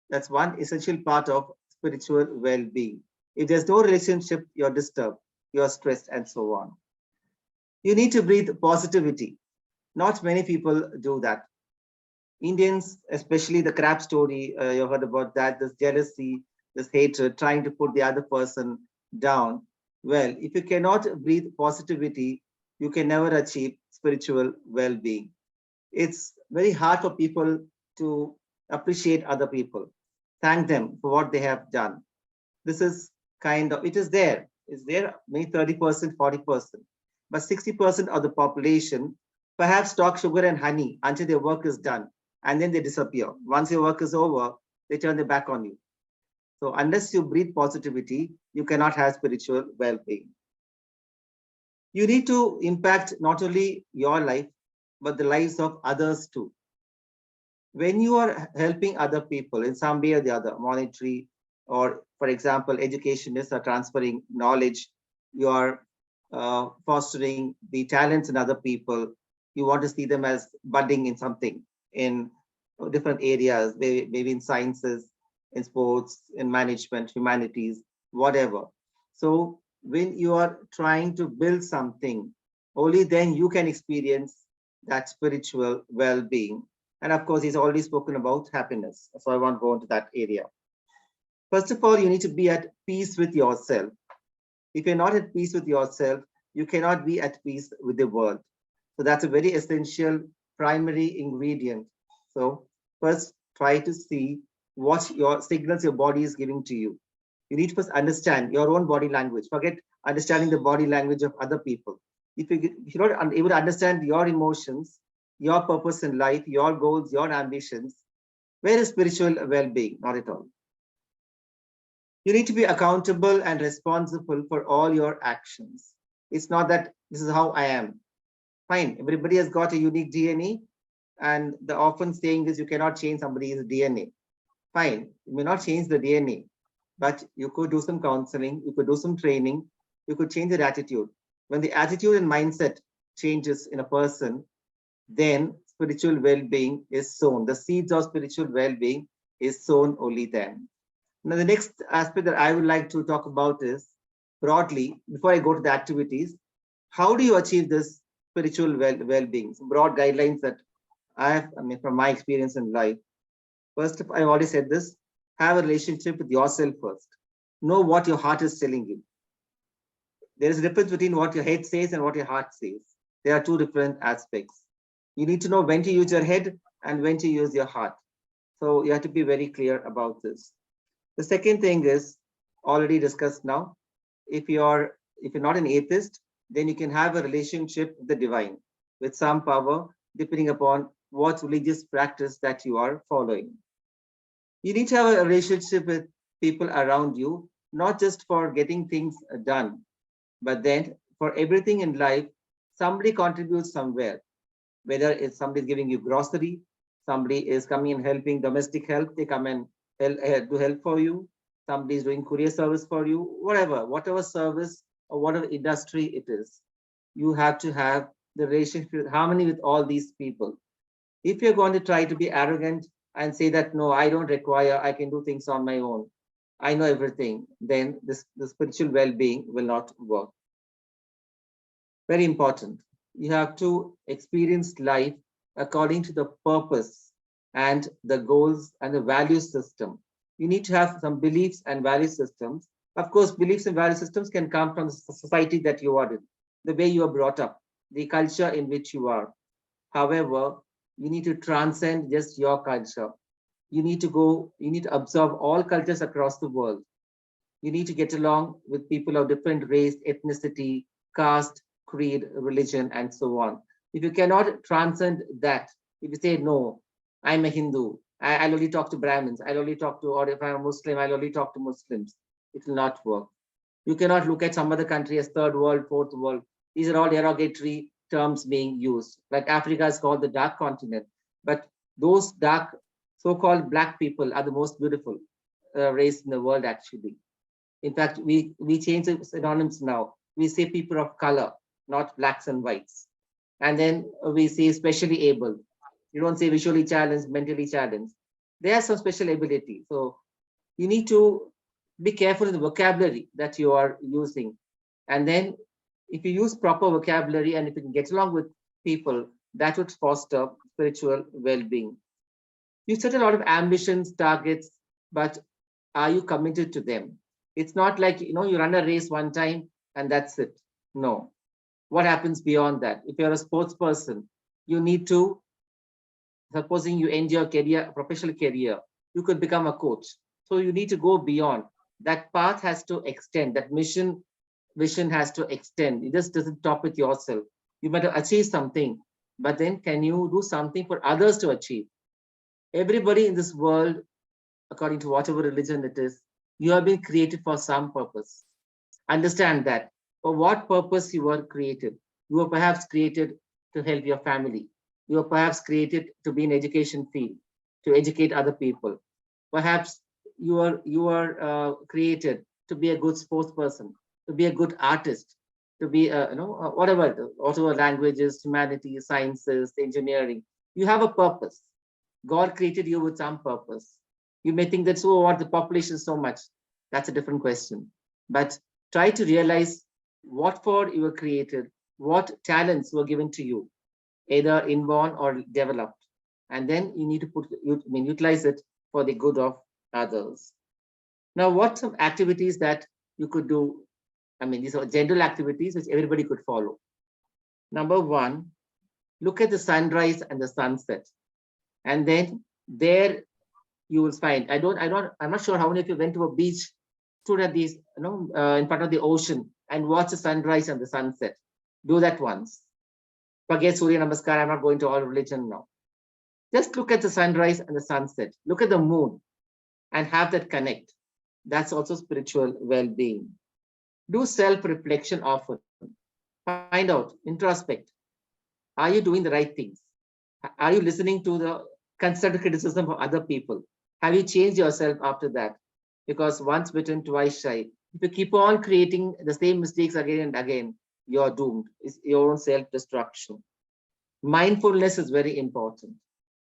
that's one essential part of spiritual well-being. If there's no relationship, you're disturbed, you're stressed, and so on. You need to breathe positivity. Not many people do that. Indians, especially the crap story, you heard about that, this jealousy, this hatred, trying to put the other person down. Well, if you cannot breathe positivity, you can never achieve spiritual well-being. It's very hard for people to appreciate other people, thank them for what they have done. This is kind of, it is there. It's there, maybe 30%, 40%. But 60% of the population perhaps talk sugar and honey until their work is done, and then they disappear. Once your work is over, they turn their back on you. So unless you breathe positivity, you cannot have spiritual well-being. You need to impact not only your life, but the lives of others too. When you are helping other people in some way or the other, monetary, or for example, educationists are transferring knowledge, you are fostering the talents in other people, you want to see them as budding in something, in different areas, maybe in sciences, in sports, in management, humanities, whatever. So when you are trying to build something, only then you can experience that spiritual well-being. And of course, he's already spoken about happiness. So I won't go into that area. First of all, you need to be at peace with yourself. If you're not at peace with yourself, you cannot be at peace with the world. So that's a very essential primary ingredient. So first, try to see what your signals your body is giving to you. You need to first understand your own body language. Forget understanding the body language of other people. If you're not able to understand your emotions, your purpose in life, your goals, your ambitions, where is spiritual well-being? Not at all. You need to be accountable and responsible for all your actions. It's not that this is how I am. Fine, everybody has got a unique DNA, and the often saying is you cannot change somebody's DNA. Fine, you may not change the DNA, but you could do some counseling, you could do some training, you could change their attitude. When the attitude and mindset changes in a person, then spiritual well-being is sown. The seeds of spiritual well-being is sown only then. Now, the next aspect that I would like to talk about is broadly, before I go to the activities, how do you achieve this spiritual well-being? Some broad guidelines that from my experience in life. First, I've already said this, have a relationship with yourself first. Know what your heart is telling you. There is a difference between what your head says and what your heart says. There are two different aspects. You need to know when to use your head and when to use your heart. So you have to be very clear about this. The second thing is already discussed now. If you're not an atheist, then you can have a relationship with the divine, with some power, depending upon what religious practice that you are following. You need to have a relationship with people around you, not just for getting things done, but then for everything in life, somebody contributes somewhere. Whether it's somebody giving you grocery, somebody is coming and helping domestic help, they come and do help for you, somebody is doing courier service for you, whatever service or whatever industry it is, you have to have the relationship, harmony with all these people. If you're going to try to be arrogant and say that, no, I don't require, I can do things on my own, I know everything, then the spiritual well-being will not work. Very important. You have to experience life according to the purpose and the goals and the value system. You need to have some beliefs and value systems. Of course, beliefs and value systems can come from the society that you are in, the way you are brought up, the culture in which you are. However, you need to transcend just your culture. You need to observe all cultures across the world. You need to get along with people of different race, ethnicity, caste, creed, religion, and so on. If you cannot transcend that, if you say, no, I'm a Hindu, I'll only talk to Brahmins, or if I'm a Muslim, I'll only talk to Muslims, it will not work. You cannot look at some other country as third world, fourth world. These are all derogatory terms being used. Like Africa is called the dark continent, but those dark, so-called black people are the most beautiful race in the world, actually. In fact, we change the synonyms now. We say people of color, not blacks and whites. And then we say specially able. You don't say visually challenged, mentally challenged. They have some special ability. So you need to be careful in the vocabulary that you are using. And then if you use proper vocabulary and if you can get along with people, that would foster spiritual well-being. You set a lot of ambitions, targets, but are you committed to them? It's not like, you run a race one time and that's it. No. What happens beyond that? If you're a sports person, you need to, supposing you end your career, professional career, you could become a coach. So you need to go beyond. That path has to extend, that vision has to extend. It just doesn't stop with yourself. You might have achieved something, but then can you do something for others to achieve? Everybody in this world, according to whatever religion it is, you have been created for some purpose. Understand that. For what purpose you were created? You were perhaps created to help your family. You were perhaps created to be in education field, to educate other people. Perhaps you are created to be a good sports person, to be a good artist, to be whatever languages, humanities, sciences, engineering. You have a purpose. God created you with some purpose. You may think that, so what, the population is so much. That's a different question. But try to realize what for you were created what talents were given to you, either inborn or developed. And then you need to utilize it for the good of others. Now, what some activities that you could do? These are general activities which everybody could follow. Number one, look at the sunrise and the sunset. And then there you will find, I'm not sure how many of you went to a beach, stood at these, in front of the ocean and watch the sunrise and the sunset. Do that once. Forget Surya Namaskar, I'm not going to all religion now. Just look at the sunrise and the sunset. Look at the moon and have that connect. That's also spiritual well-being. Do self-reflection often. Find out, introspect. Are you doing the right things? Are you listening to the constructive criticism of other people? Have you changed yourself after that? Because once bitten, twice shy. If you keep on creating the same mistakes again and again, you're doomed. It's your own self-destruction. Mindfulness is very important.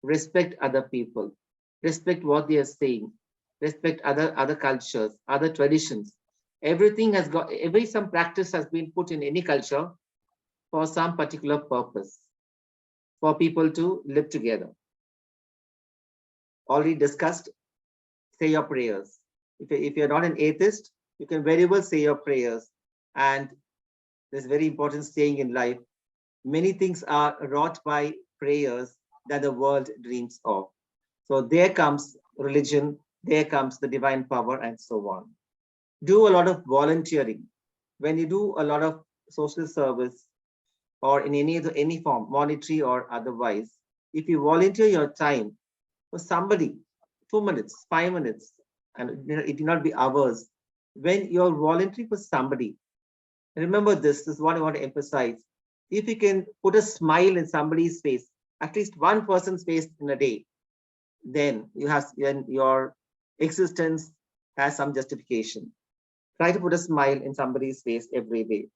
Respect other people. Respect what they are saying. Respect other cultures, other traditions. Everything has got, some practice has been put in any culture for some particular purpose, for people to live together. Already discussed, say your prayers. If you're not an atheist, you can very well say your prayers. And there's very important saying in life, many things are wrought by prayers that the world dreams of. So there comes religion, there comes the divine power, and so on. Do a lot of volunteering. When you do a lot of social service or in any form, monetary or otherwise, if you volunteer your time for somebody, 2 minutes, 5 minutes, and it will not be hours. When you're volunteering for somebody, remember this is what I want to emphasize. If you can put a smile in somebody's face, at least one person's face in a day, then your existence has some justification. Try to put a smile in somebody's face every day.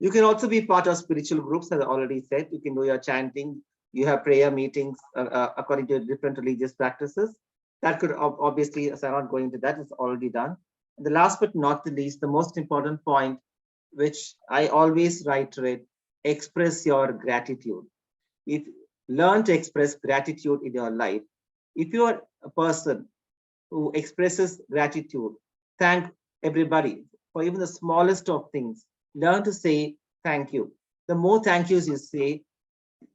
You can also be part of spiritual groups, as I already said. You can do your chanting. You have prayer meetings according to different religious practices. That could obviously, as I'm not going into that, it's already done. And the last but not the least, the most important point, which I always reiterate, express your gratitude. Learn to express gratitude in your life. If you are a person who expresses gratitude, thank everybody for even the smallest of things. Learn to say thank you. The more thank yous you say,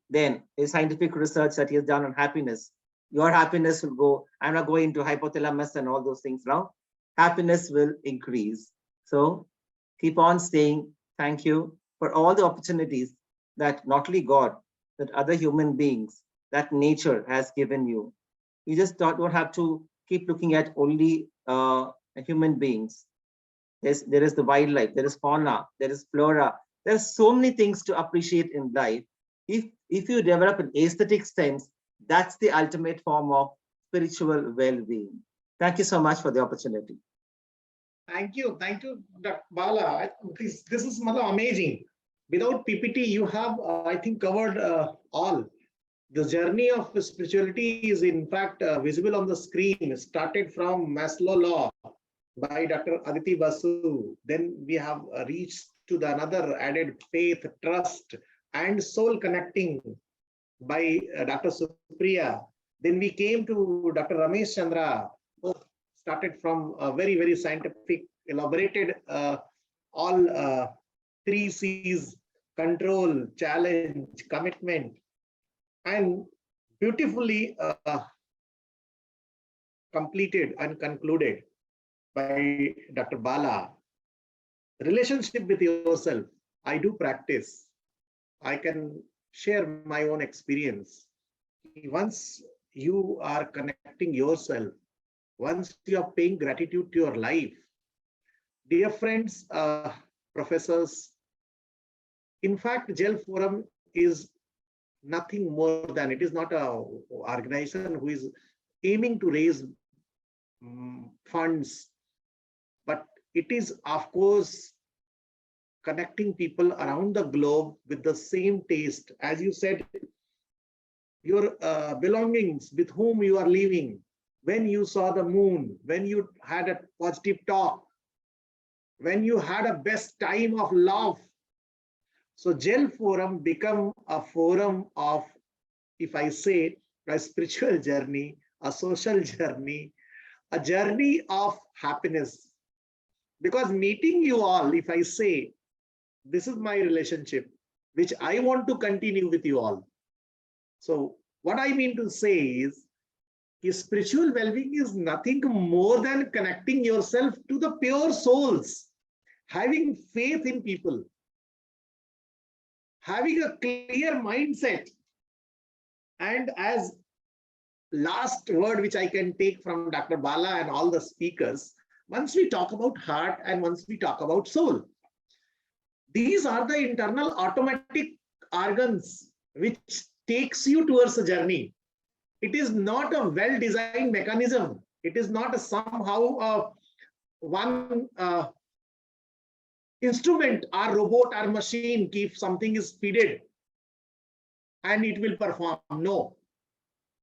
then a scientific research that he has done on happiness, your happiness will go. I'm not going into hypothalamus and all those things now. Happiness will increase. So keep on saying thank you for all the opportunities that not only God, that other human beings, that nature has given you. You just don't have to keep looking at only human beings. There is the wildlife, there is fauna, there is flora. There are so many things to appreciate in life. If you develop an aesthetic sense, that's the ultimate form of spiritual well-being. Thank you so much for the opportunity. Thank you, Dr. Bala. This is amazing. Without PPT, you have, I think, covered all. The journey of spirituality is, in fact, visible on the screen. It started from Maslow law by Dr. Aditi Basu. Then we have reached to the another added faith, trust, and soul connecting by Dr. Supriya. Then we came to Dr. Ramesh Chandra, who started from a very, very scientific, elaborated all 3 C's: control, challenge, commitment, and beautifully completed and concluded by Dr. Bala. Relationship with yourself. I do practice. I can share my own experience. Once you are connecting yourself, once you are paying gratitude to your life, dear friends, professors, in fact, GEL Forum is nothing more than, it is not an organization who is aiming to raise funds, but it is, of course, connecting people around the globe with the same taste. As you said, your belongings, with whom you are living, when you saw the moon, when you had a positive talk, when you had a best time of love, So GEL forum become a forum of, if I say, a spiritual journey, a social journey, a journey of happiness. Because meeting you all, if I say, this is my relationship, which I want to continue with you all. So what I mean to say is, spiritual well-being is nothing more than connecting yourself to the pure souls, having faith in people, having a clear mindset. And as last word which I can take from Dr. Bala and all the speakers, once we talk about heart and once we talk about soul, these are the internal automatic organs which takes you towards a journey. It is not a well-designed mechanism. It is not a somehow one instrument or robot or machine, if something is feeded and it will perform. No,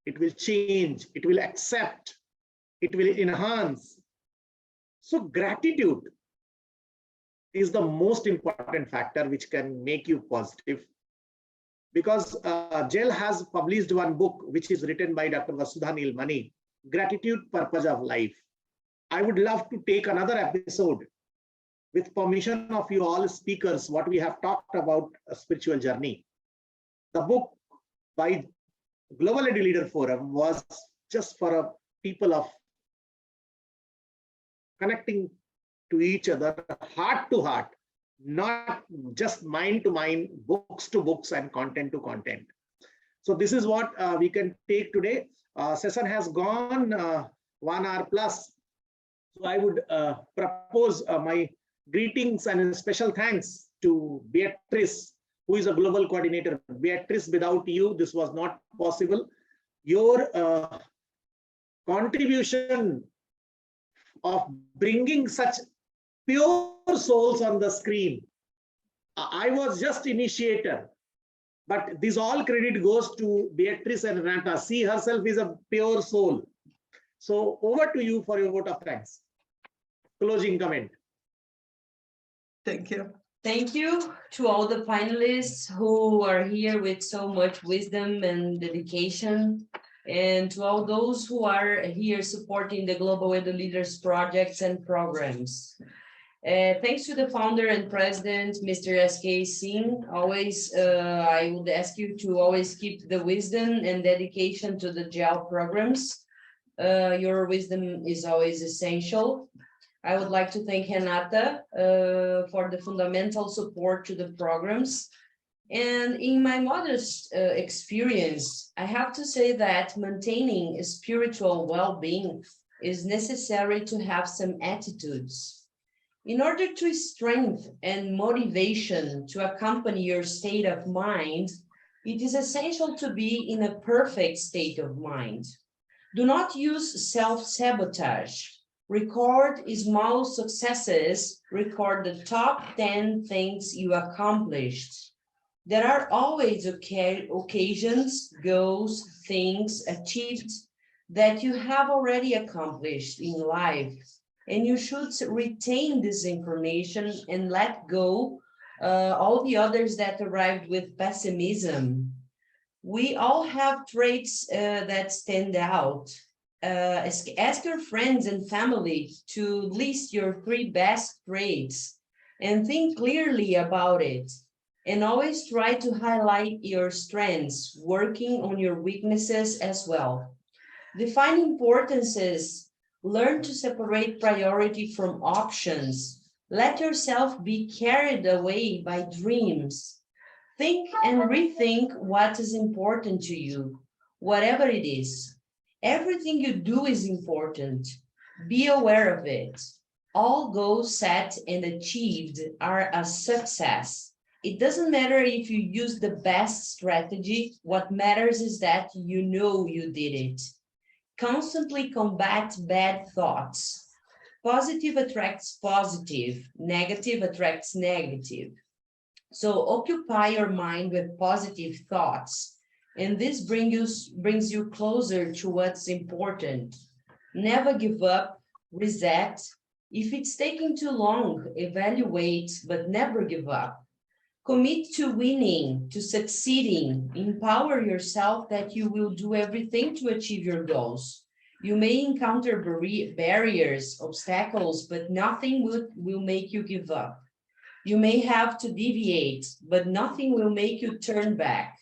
it will change, it will accept, it will enhance. So gratitude is the most important factor which can make you positive. Because GEL has published one book which is written by Dr. Vasudha Nilmani, Gratitude, Purpose of Life. I would love to take another episode with permission of you all speakers, what we have talked about a spiritual journey. The book by Global Edu Leader Forum was just for a people of connecting to each other, heart to heart, not just mind to mind, books to books, and content to content. So this is what we can take today. Session has gone 1 hour plus. So I would propose my greetings and special thanks to Beatrice, who is a global coordinator. Beatrice, without you, this was not possible. Your contribution of bringing such pure souls on the screen. I was just initiator, but this all credit goes to Beatrice and Renata. She herself is a pure soul. So over to you for your vote of thanks. Closing comment. Thank you. Thank you to all the panelists who are here with so much wisdom and dedication, and to all those who are here supporting the Global Edu Leaders projects and programs. Thanks to the founder and president, Mr. S.K. Singh. Always, I would ask you to always keep the wisdom and dedication to the GEL programs. Your wisdom is always essential. I would like to thank Renata for the fundamental support to the programs. And in my modest experience, I have to say that maintaining a spiritual well-being is necessary to have some attitudes. In order to strength and motivation to accompany your state of mind, it is essential to be in a perfect state of mind. Do not use self-sabotage. Record small successes, record the top 10 things you accomplished. There are always occasions, goals, things achieved that you have already accomplished in life, and you should retain this information and let go all the others that arrived with pessimism. We all have traits that stand out. Ask your friends and family to list your 3 best traits and think clearly about it. And always try to highlight your strengths, working on your weaknesses as well. Define importances. Learn to separate priority from options. Let yourself be carried away by dreams. Think and rethink what is important to you, whatever it is. Everything you do is important. Be aware of it. All goals set and achieved are a success. It doesn't matter if you use the best strategy. What matters is that you know you did it. Constantly combat bad thoughts. Positive attracts positive. Negative attracts negative. So occupy your mind with positive thoughts. And this brings you closer to what's important. Never give up, reset. If it's taking too long, evaluate, but never give up. Commit to winning, to succeeding. Empower yourself that you will do everything to achieve your goals. You may encounter barriers, obstacles, but nothing will make you give up. You may have to deviate, but nothing will make you turn back.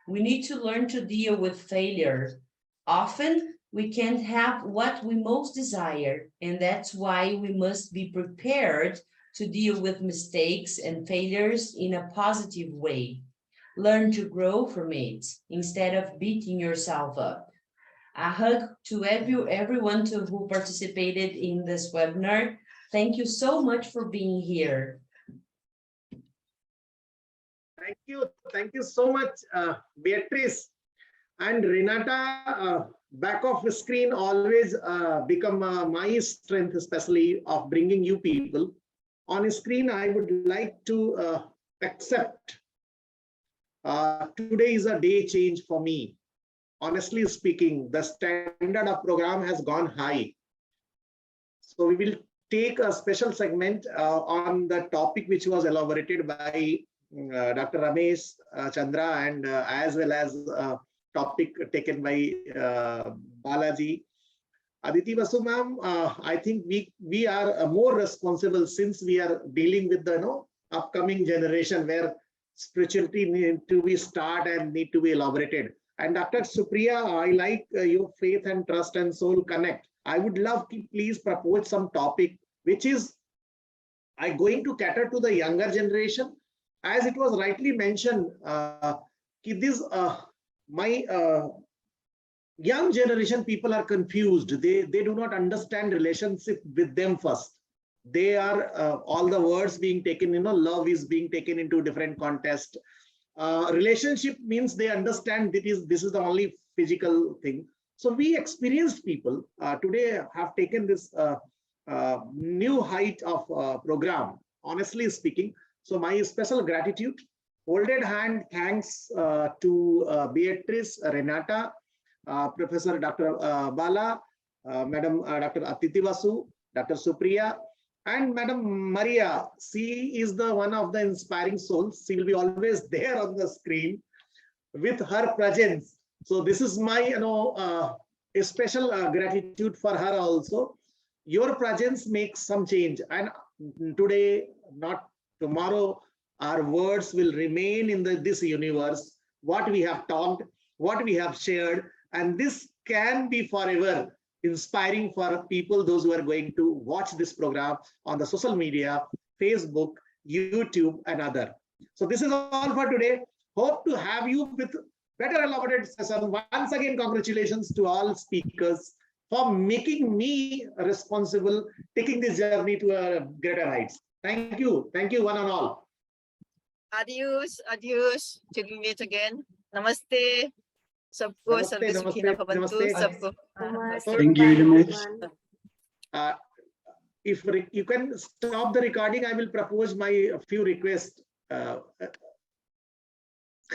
We need to learn to deal with failure. Often, we can't have what we most desire, and that's why we must be prepared to deal with mistakes and failures in a positive way. Learn to grow from it instead of beating yourself up. A hug to everyone who participated in this webinar. Thank you so much for being here. Thank you so much, Beatrice and Renata. Back of the screen always become my strength, especially of bringing you people on a screen. I would like to accept today is a day change for me. Honestly speaking, the standard of program has gone high. So we will take a special segment on the topic which was elaborated by Dr. Ramesh Chandra and as well as topic taken by Balaji. Aditi Basu ma'am, I think we are more responsible since we are dealing with the upcoming generation where spirituality need to be started and need to be elaborated. And Dr. Supriya, I like your faith and trust and soul connect. I would love to please propose some topic which is going to cater to the younger generation. As it was rightly mentioned, young generation people are confused. They do not understand relationship with them first. They are all the words being taken, love is being taken into different context. Relationship means they understand this is the only physical thing. So we experienced people today have taken this new height of program, honestly speaking. So my special gratitude, folded hand thanks to Beatrice, Renata, Professor Dr. Bala, Madam Dr. Aditi Basu, Dr. Supriya, and Madam Maria. She is the one of the inspiring souls. She will be always there on the screen with her presence. So this is my a special gratitude for her also. Your presence makes some change, and today, not tomorrow, our words will remain in this universe. What we have talked, what we have shared, and this can be forever inspiring for people, those who are going to watch this program on the social media, Facebook, YouTube, and other. So this is all for today. Hope to have you with better elaborated session. Once again, congratulations to all speakers for making me responsible, taking this journey to a greater heights. Thank you one and all. Adios, adios. Till we meet again. Namaste. Sabko sarve sukhi na bhavantu. Sabko. Thank you very much. If you can stop the recording, I will propose my few requests.